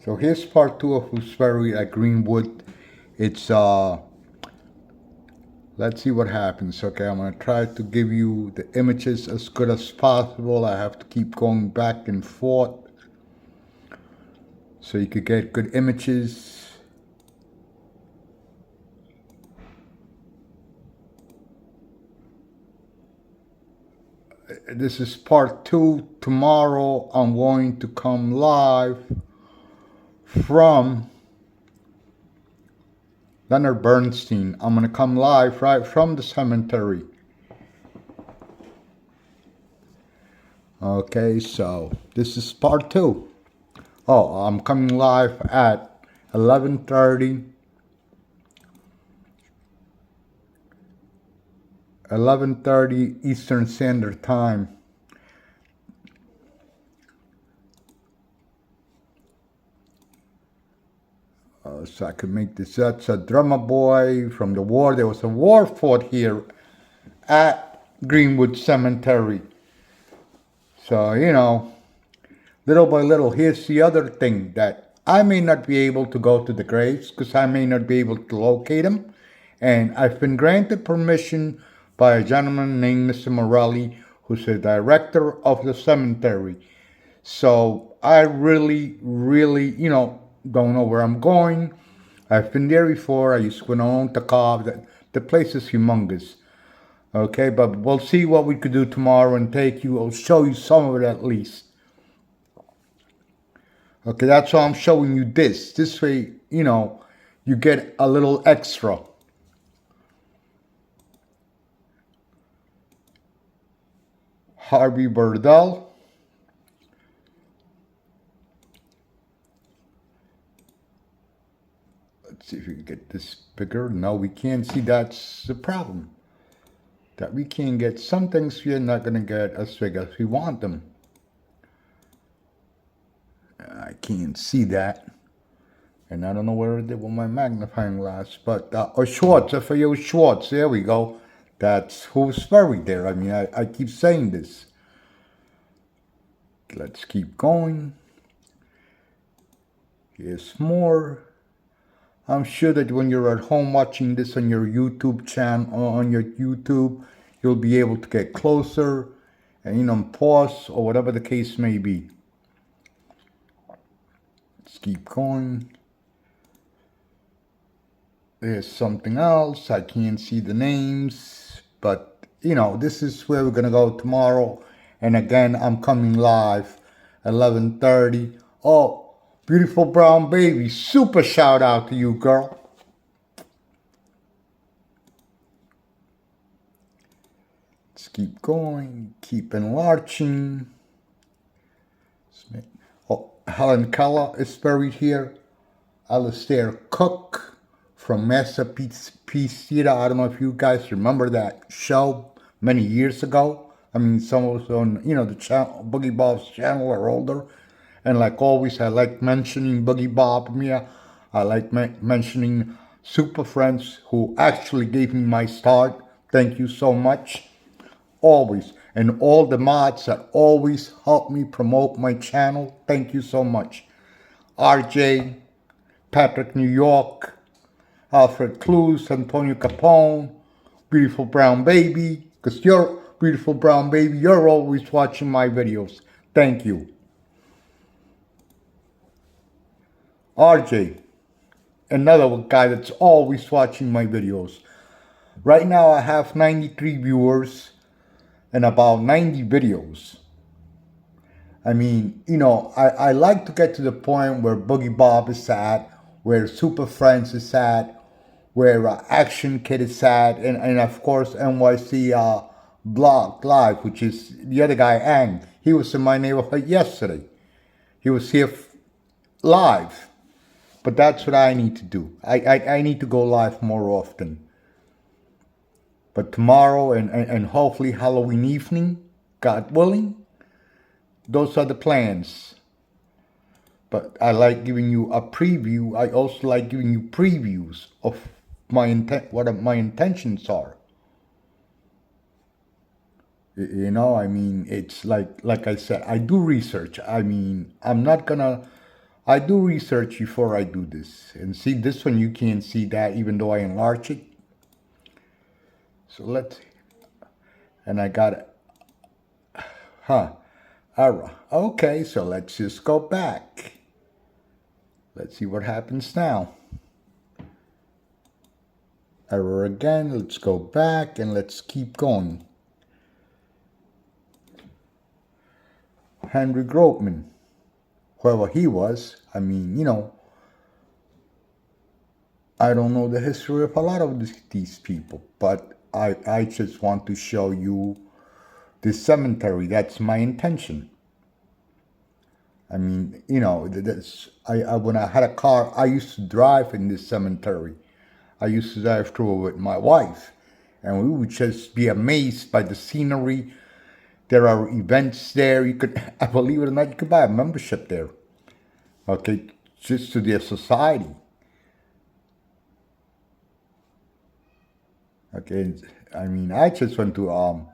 So here's part 2 of who's buried at Greenwood. It's let's see what happens. Okay, I'm gonna try to give you the images as good as possible. I have to keep going back and forth so you could get good images. This is part 2. Tomorrow I'm going to come live from Leonard Bernstein. I'm going to come live right from the cemetery. Okay, so this is part 2. Oh, I'm coming live at 11:30. 11:30 Eastern Standard Time. So I could make this. That's a drummer boy from the war. There was a war fought here at Greenwood Cemetery. So, you know, little by little, here's the other thing that I may not be able to go to the graves because I may not be able to locate them. And I've been granted permission by a gentleman named Mr. Morelli, who's the director of the cemetery. So I really, don't know where I'm going. I've been there before. I used to own the car. The place is humongous. Okay, but we'll see what we could do tomorrow and take you. I'll show you some of it at least. Okay, that's why I'm showing you this. This way, you get a little extra. Harvey Burdell. Let's see if we can get this bigger. No, we can't see. That's the problem. That we can't get some things we're not going to get as big as we want them. I can't see that. And I don't know where it is with my magnifying glass. But, Schwartz, FAO Schwartz, there we go. That's who's buried there. I mean, I keep saying this. Let's keep going. Here's more. I'm sure that when you're at home watching this on your YouTube channel, on your YouTube, you'll be able to get closer and, pause or whatever the case may be. Let's keep going. There's something else. I can't see the names, but, this is where we're going to go tomorrow. And again, I'm coming live 11:30. Oh, beautiful brown baby. Super shout out to you, girl. Let's keep going. Keep enlarging. Oh, Helen Keller is buried here. Alistair Cook from Masterpiece Theater. I don't know if you guys remember that show many years ago. I mean, some of us on, the channel, Boogie Bob's channel are older. And like always, I like mentioning Boogie Bob Mia. I like mentioning Super Friends who actually gave me my start. Thank you so much. Always. And all the mods that always help me promote my channel. Thank you so much. RJ, Patrick New York, Alfred Clues, Antonio Capone, Beautiful Brown Baby, because you're Beautiful Brown Baby, you're always watching my videos. Thank you. RJ, another guy that's always watching my videos. Right now I have 93 viewers and about 90 videos. I mean, I like to get to the point where Boogie Bob is at, where Super Friends is at, where Action Kid is at, and of course NYC Blog Live, which is the other guy, Ang. He was in my neighborhood yesterday. He was here live. But that's what I need to do. I need to go live more often. But tomorrow and hopefully Halloween evening, God willing, those are the plans. But I like giving you a preview. I also like giving you previews of what my intentions are. I mean, it's like I said, I do research. I mean, I'm not gonna I do research before I do this. And see, this one you can't see that even though I enlarge it. So let's, and I got it. Error. Okay, so let's just go back. Let's see what happens now. Error again. Let's go back and let's keep going. Henry Grotman, whoever he was, I mean, you know, I don't know the history of a lot of these people, but I just want to show you this cemetery. That's my intention. I mean, you know, when I had a car, I used to drive in this cemetery. I used to drive through it with my wife, and we would just be amazed by the scenery. There are events there. You could, I believe it or not, you could buy a membership there. Okay, just to their society. Okay, I mean, I just went to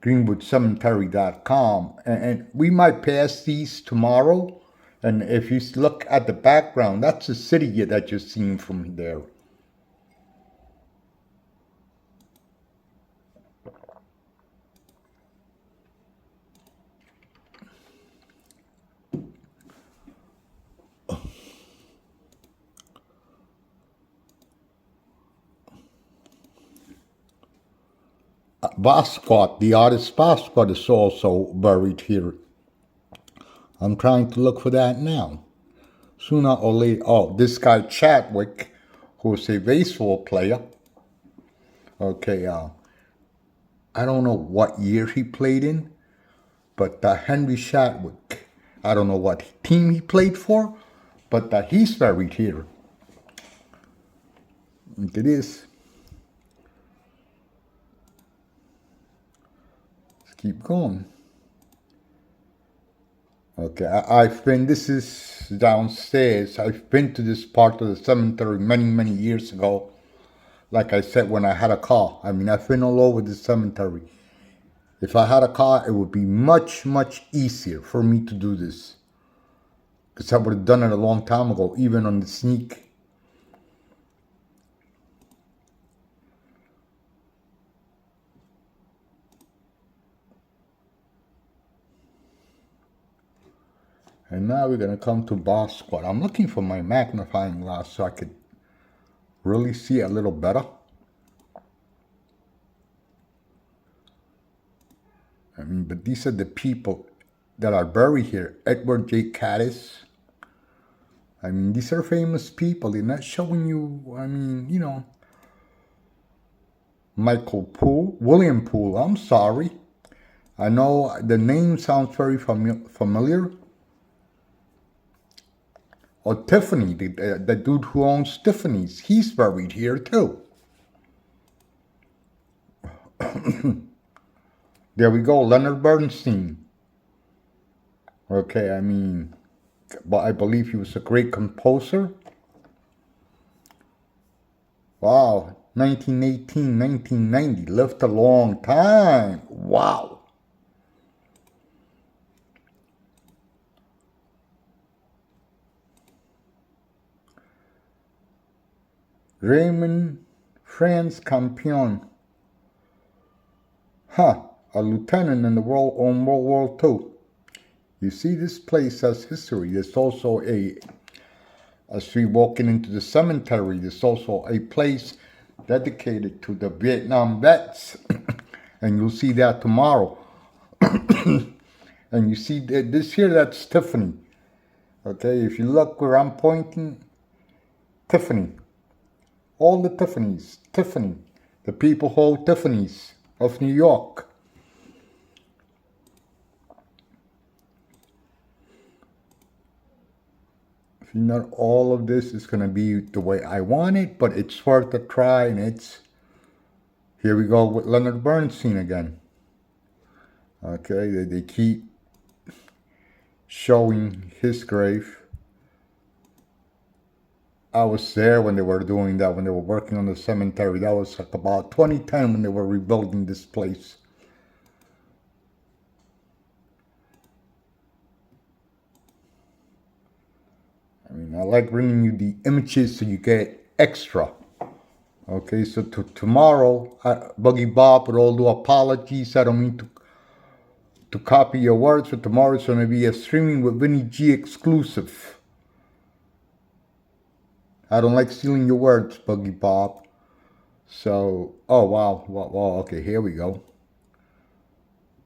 greenwoodcemetery.com, and we might pass these tomorrow. And if you look at the background, that's the city that you're seeing from there. Basquiat, the artist Basquiat, is also buried here. I'm trying to look for that now. Sooner or later, oh, this guy Chadwick, who's a baseball player. Okay, I don't know what year he played in, but Henry Chadwick, I don't know what team he played for, but he's buried here. Look at this. Let's keep going. Okay, I've been, this is downstairs. I've been to this part of the cemetery many, many years ago. Like I said, when I had a car. I mean, I've been all over the cemetery. If I had a car, it would be much, much easier for me to do this. Because I would have done it a long time ago, even on the sneak. And now we're going to come to Basquiat. I'm looking for my magnifying glass so I could really see a little better. I mean, but these are the people that are buried here. Edward J. Caddis. I mean, these are famous people. They're not showing you, I mean, you know. Michael Poole, William Poole, I'm sorry. I know the name sounds very familiar. Or Tiffany, the dude who owns Tiffany's, he's buried here too. There we go, Leonard Bernstein. Okay, I mean, but I believe he was a great composer. Wow, 1918, 1990, lived a long time. Wow. Raymond Franz Campion. A lieutenant in the World War II. You see, this place has history. There's also as we walking into the cemetery, there's also a place dedicated to the Vietnam vets. And you'll see that tomorrow. And you see this here, that's Tiffany. Okay, if you look where I'm pointing, Tiffany. All the Tiffany's, Tiffany. The people hold Tiffany's of New York. If you not all of this is going to be the way I want it, but it's worth a try, and it's, here we go with Leonard Bernstein again. Okay, they keep showing his grave. I was there when they were doing that, when they were working on the cemetery. That was like about 2010 when they were rebuilding this place. I like bringing you the images so you get extra. Okay, so tomorrow, Buggy Bob, with all the apologies, I don't mean to copy your words, but tomorrow is going to be a streaming with Vinny G exclusive. I don't like stealing your words, Buggy Bob. So, oh wow, okay, here we go.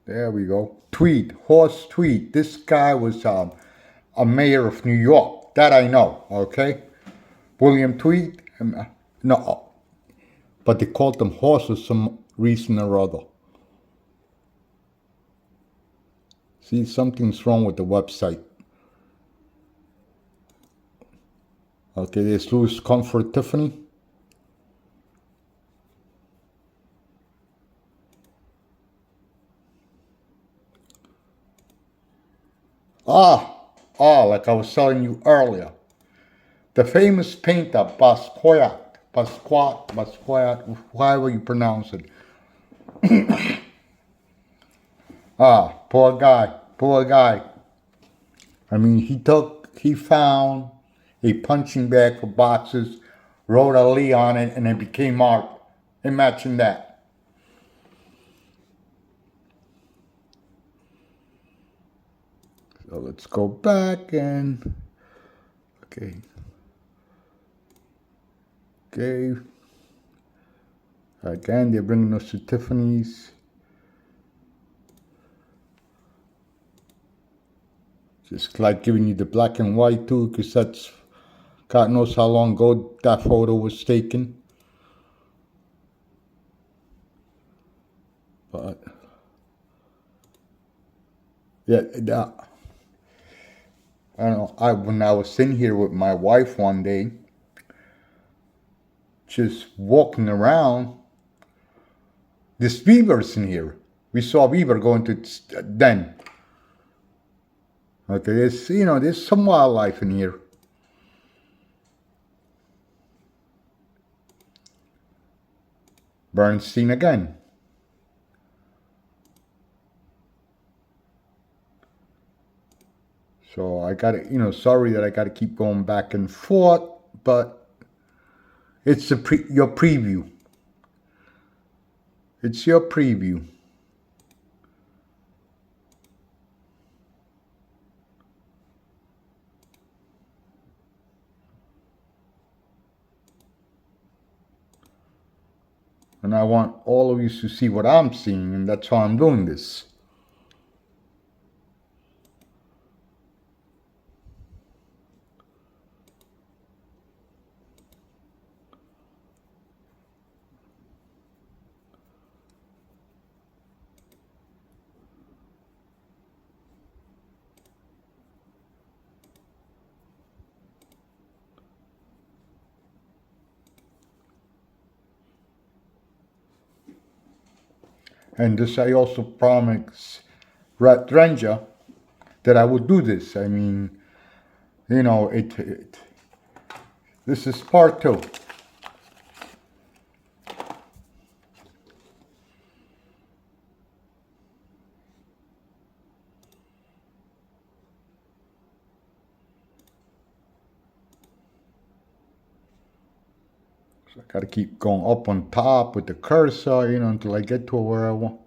There we go. Tweed, Horse Tweed. This guy was a mayor of New York. That I know, okay? William Tweed, no, but they called him Horse for some reason or other. See, something's wrong with the website. Okay, there's Louis Comfort Tiffany. Like I was telling you earlier. The famous painter Basquiat, however you pronounce it. Poor guy. I mean, he found a punching bag for boxes, wrote a Lee on it, and it became art. Imagine that. So let's go back and, okay. Again, they're bringing us to Tiffany's. Just like giving you the black and white too, because that's, God knows how long ago that photo was taken. But, yeah, I don't know, when I was in here with my wife one day, just walking around, there's beavers in here. We saw a beaver going to den. Okay, there's some wildlife in here. Bernstein again. So I got to, sorry that I got to keep going back and forth, but it's your preview. It's your preview. And I want all of you to see what I'm seeing, and that's why I'm doing this. And this, I also promised Ranger that I would do this. I mean, this is part 2. So I gotta keep going up on top with the cursor, until I get to where I want.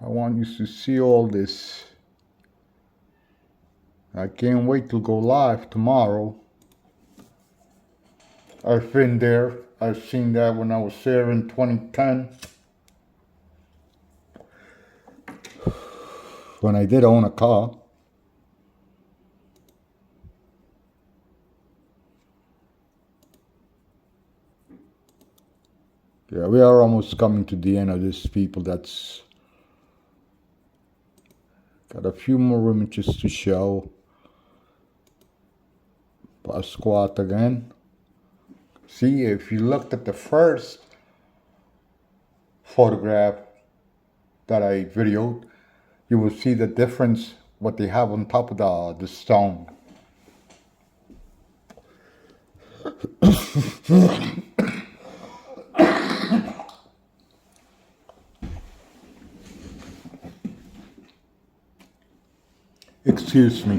I want you to see all this. I can't wait to go live tomorrow. I've been there. I've seen that when I was there in 2010. When I did own a car. Yeah, we are almost coming to the end of this, people. That's got a few more images to show. Squat again. See, if you looked at the first photograph that I videoed, you will see the difference what they have on top of the stone. Excuse me.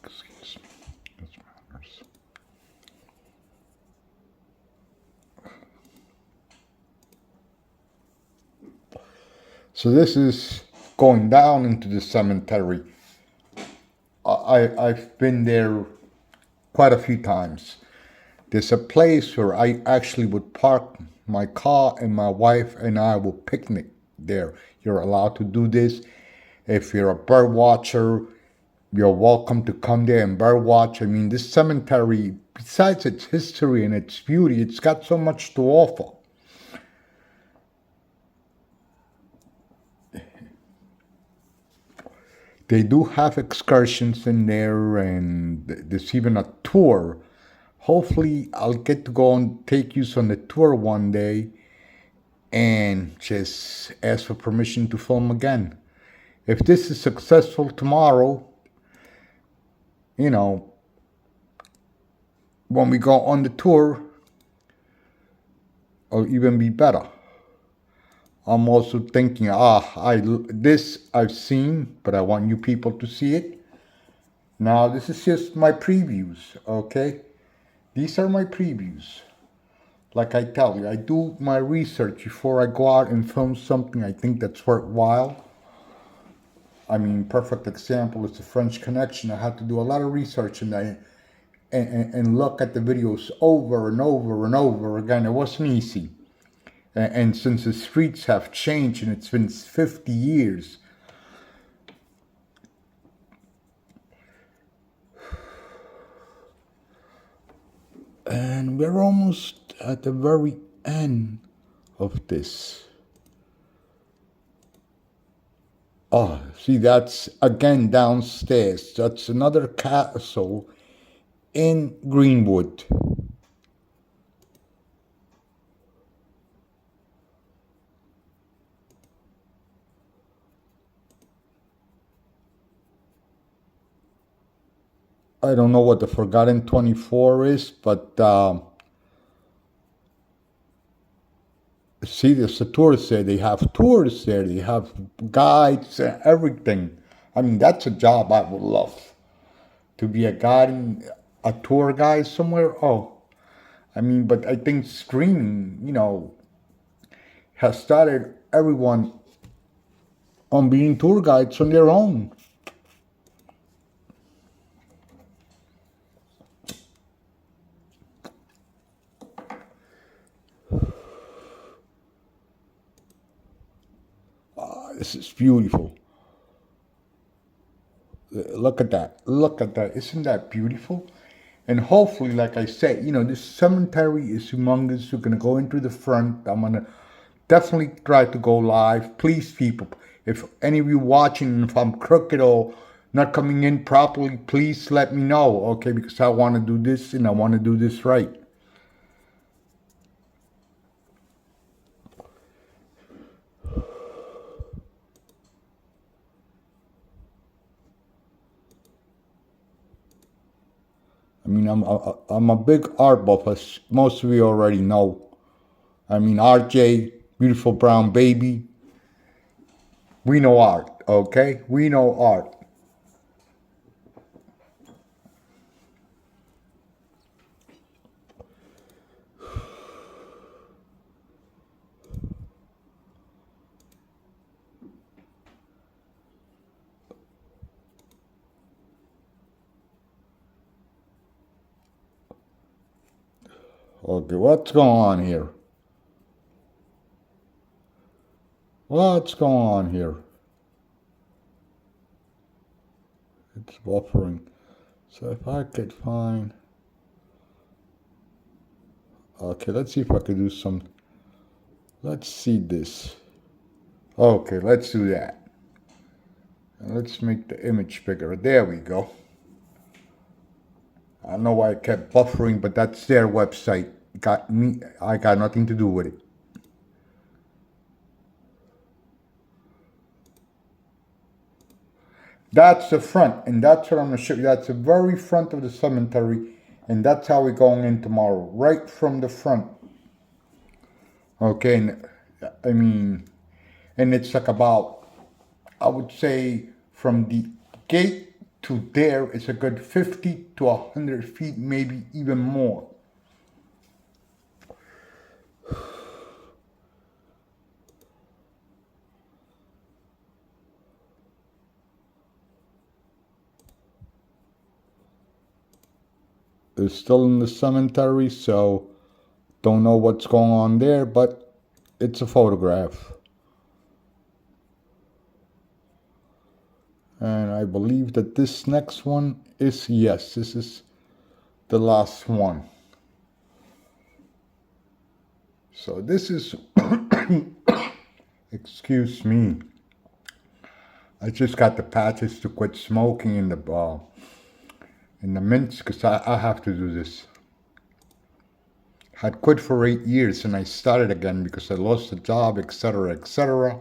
Excuse me. This matters. So this is going down into the cemetery. I've been there quite a few times. There's a place where I actually would park my car and my wife and I will picnic there. You're allowed to do this. If you're a bird watcher, you're welcome to come there and bird watch. I mean, this cemetery, besides its history and its beauty, it's got so much to offer. They do have excursions in there, and there's even a tour. Hopefully, I'll get to go and take you on the tour one day and just ask for permission to film again. If this is successful tomorrow, you know, when we go on the tour, it'll even be better. I'm also thinking, this I've seen, but I want you people to see it. Now, this is just my previews, okay? These are my previews. Like I tell you, I do my research before I go out and film something I think that's worthwhile. I mean, perfect example is the French Connection. I had to do a lot of research and look at the videos over and over and over again. It wasn't easy. And since the streets have changed and it's been 50 years, and we're almost at the very end of this. Oh, see, that's again downstairs. That's another castle in Greenwood. I don't know what the Forgotten 24 is, but see, there's a tourist there. They have tours there. They have guides and everything. I mean, that's a job I would love. To be a guide, a tour guide somewhere. Oh, I mean, but I think streaming, has started everyone on being tour guides on their own. This is beautiful. Look at that. Look at that. Isn't that beautiful? And hopefully, like I said, this cemetery is humongous. You're going to go into the front. I'm going to definitely try to go live. Please, people, if any of you watching, if I'm crooked or not coming in properly, please let me know, okay? Because I want to do this and I want to do this right. I mean, I'm a big art buff, as most of you already know. I mean, RJ, beautiful brown baby. We know art, okay? We know art. Okay, what's going on here? What's going on here? It's buffering. So if I could find... Okay, let's see if I could do some... Let's see this. Okay, let's do that. And let's make the image bigger. There we go. I don't know why it kept buffering, but that's their website. I got nothing to do with it. That's the front, and that's what I'm going to show you. That's the very front of the cemetery, and that's how we're going in tomorrow, right from the front. Okay, and I mean, and it's like about I would say from the gate to there is a good 50 to 100 feet, maybe even more. It's still in the cemetery, so don't know what's going on there, but it's a photograph. And I believe that this next one is, yes, this is the last one. So this is, excuse me, I just got the patches to quit smoking in the mints because I have to do this. Had quit for 8 years and I started again because I lost a job, etc., etc.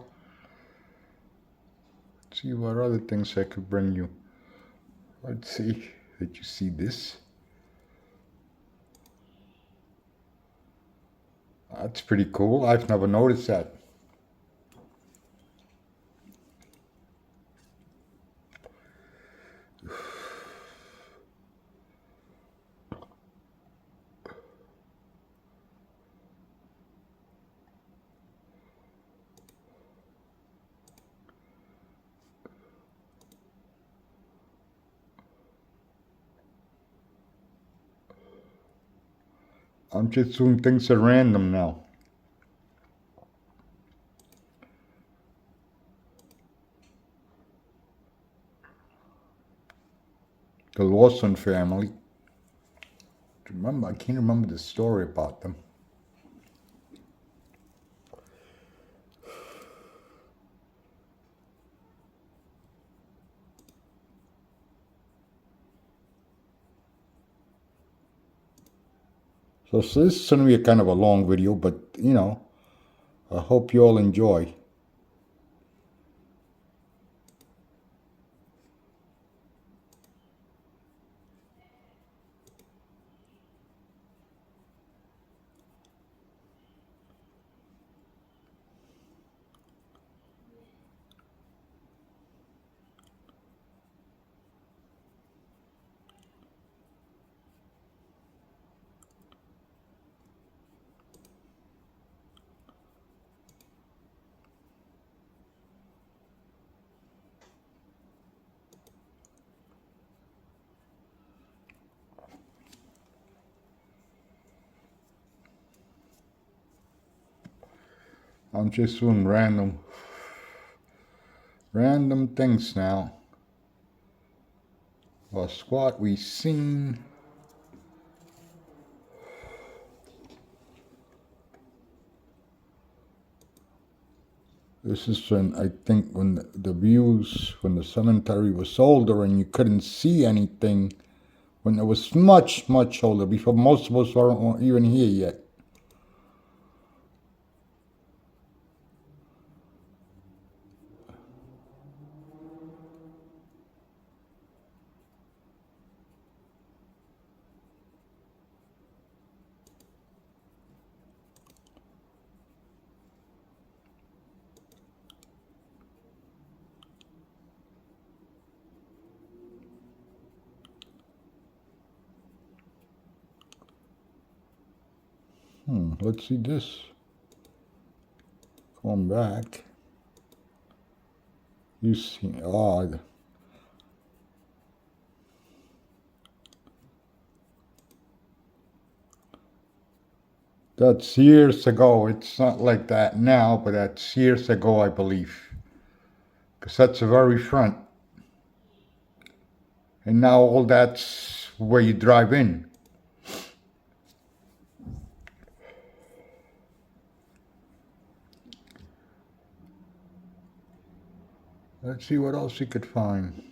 Let's see what other things I could bring you. Let's see. Did you see this? That's pretty cool. I've never noticed that. I'm just doing things at random now. The Lawson family. Remember, I can't remember the story about them. So this is going to be a kind of a long video, but you know, I hope you all enjoy. I'm just doing random things now. A squat we seen. This is when I think when the views, when the cemetery was older and you couldn't see anything, when it was much, much older, before most of us weren't even here yet. Let's see this. Going back. You see, oh, that's years ago. It's not like that now, but that's years ago, I believe. Because that's the very front. And now all that's where you drive in. Let's see what else you could find.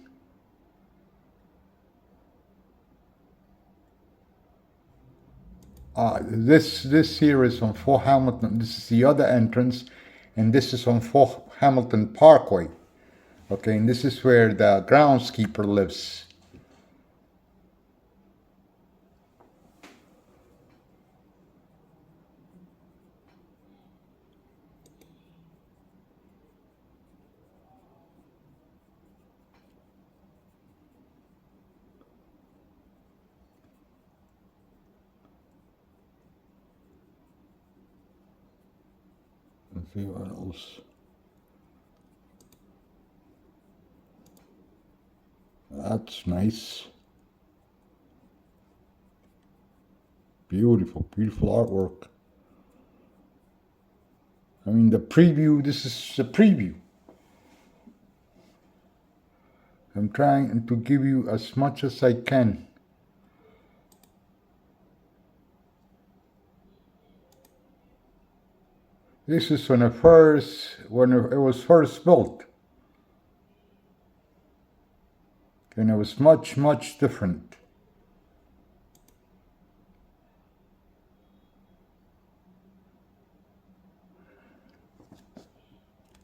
This here is on 4 Hamilton. This is the other entrance, and this is on 4 Hamilton Parkway. Okay, and this is where the groundskeeper lives. Let's see what else. That's nice. Beautiful, beautiful artwork. I mean, the preview, this is the preview. I'm trying to give you as much as I can. This is when it was first built. And it was much, much different.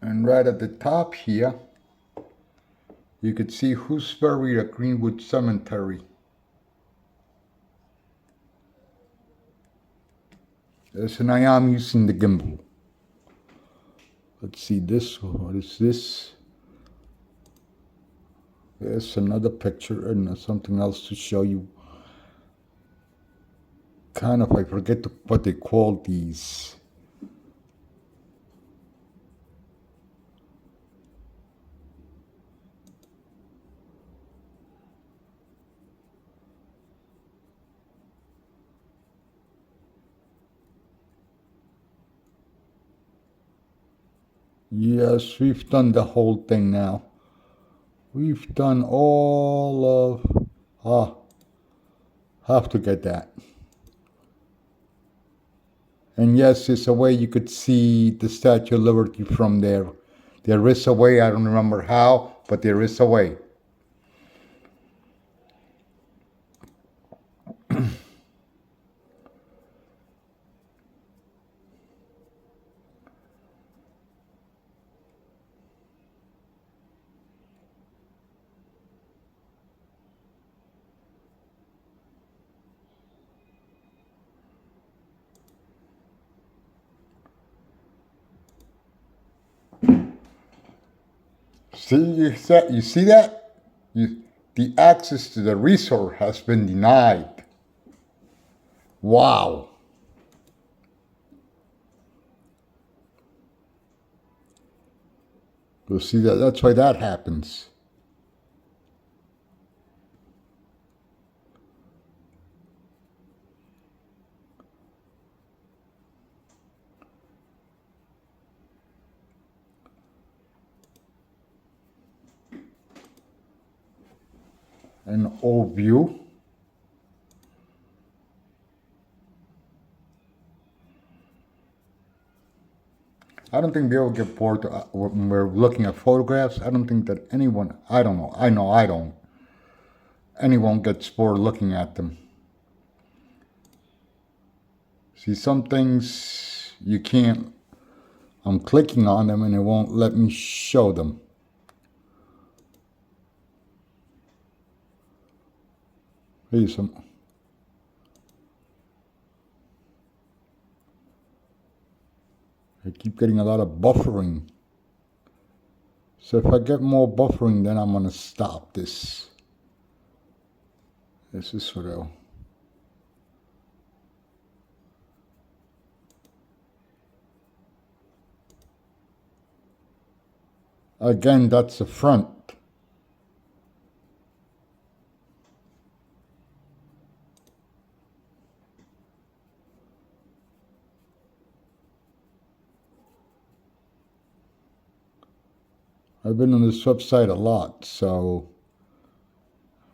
And right at the top here, you could see who's buried at Greenwood Cemetery. Yes, and I am using the gimbal. Let's see this. What is this? There's another picture and something else to show you. Kind of, I forget what they call these. Yes, we've done the whole thing now. We've done all of... have to get that. And yes, it's a way you could see the Statue of Liberty from there. There is a way, I don't remember how, but there is a way. See, you see that? The access to the resort has been denied. Wow. You'll see that. That's why that happens. An old view. I don't think they'll get bored when we're looking at photographs. I don't think that anyone, I don't know, I don't. Anyone gets bored looking at them. See, some things you can't, I'm clicking on them and it won't let me show them. Here's some. I keep getting a lot of buffering. So if I get more buffering, then I'm gonna stop this. This is sort of. Again, that's the front. I've been on this website a lot, so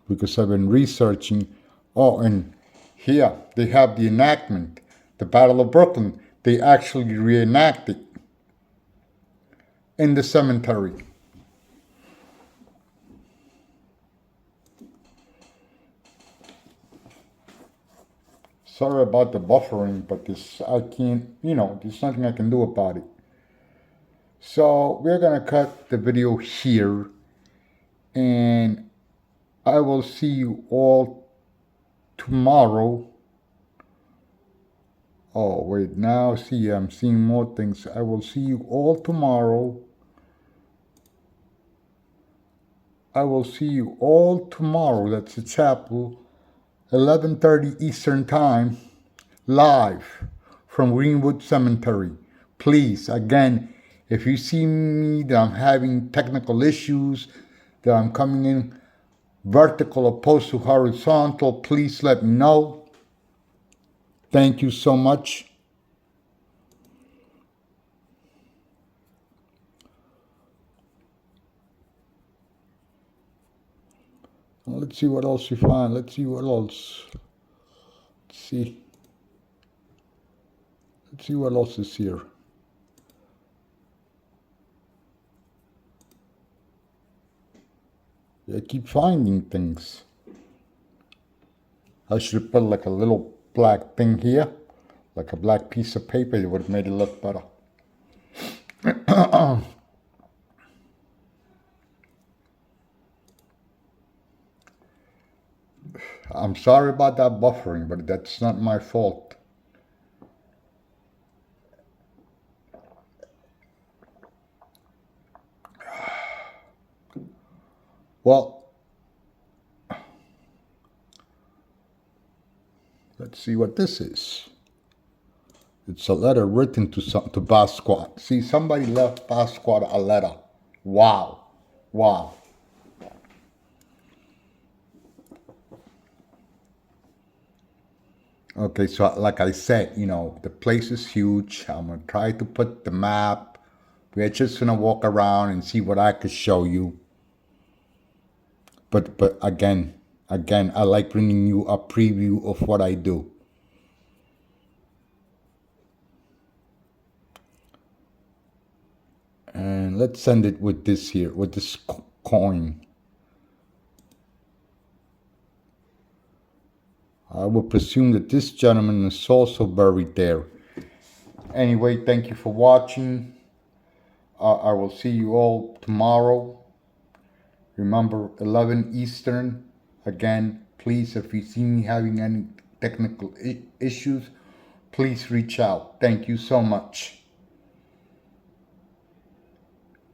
because I've been researching. Oh, and here they have the enactment, the Battle of Brooklyn. They actually reenact it in the cemetery. Sorry about the buffering, but this, I can't, there's nothing I can do about it. So we're gonna cut the video here, and I will see you all tomorrow. Oh wait, now see, I'm seeing more things. I will see you all tomorrow. I will see you all tomorrow. That's the chapel, 11:30 Eastern Time, live from Greenwood Cemetery. Please, again, if you see me that I'm having technical issues, that I'm coming in vertical opposed to horizontal, please let me know. Thank you so much. Let's see what else we find. Let's see what else. Let's see. Let's see what else is here. I keep finding things. I should put like a little black thing here, like a black piece of paper. It would have made it look better. I'm sorry about that buffering, but that's not my fault. Well, let's see what this is. It's a letter written to Basquiat. See, somebody left Basquiat a letter. Wow. Wow. Okay, so like I said, you know, the place is huge. I'm going to try to put the map. We're just going to walk around and see what I could show you. But again, I like bringing you a preview of what I do. And let's send it with this here, with this coin. I will presume that this gentleman is also buried there. Anyway, thank you for watching. I will see you all tomorrow. Remember, 11 Eastern. Again, please, if you see me having any technical issues, please reach out. Thank you so much.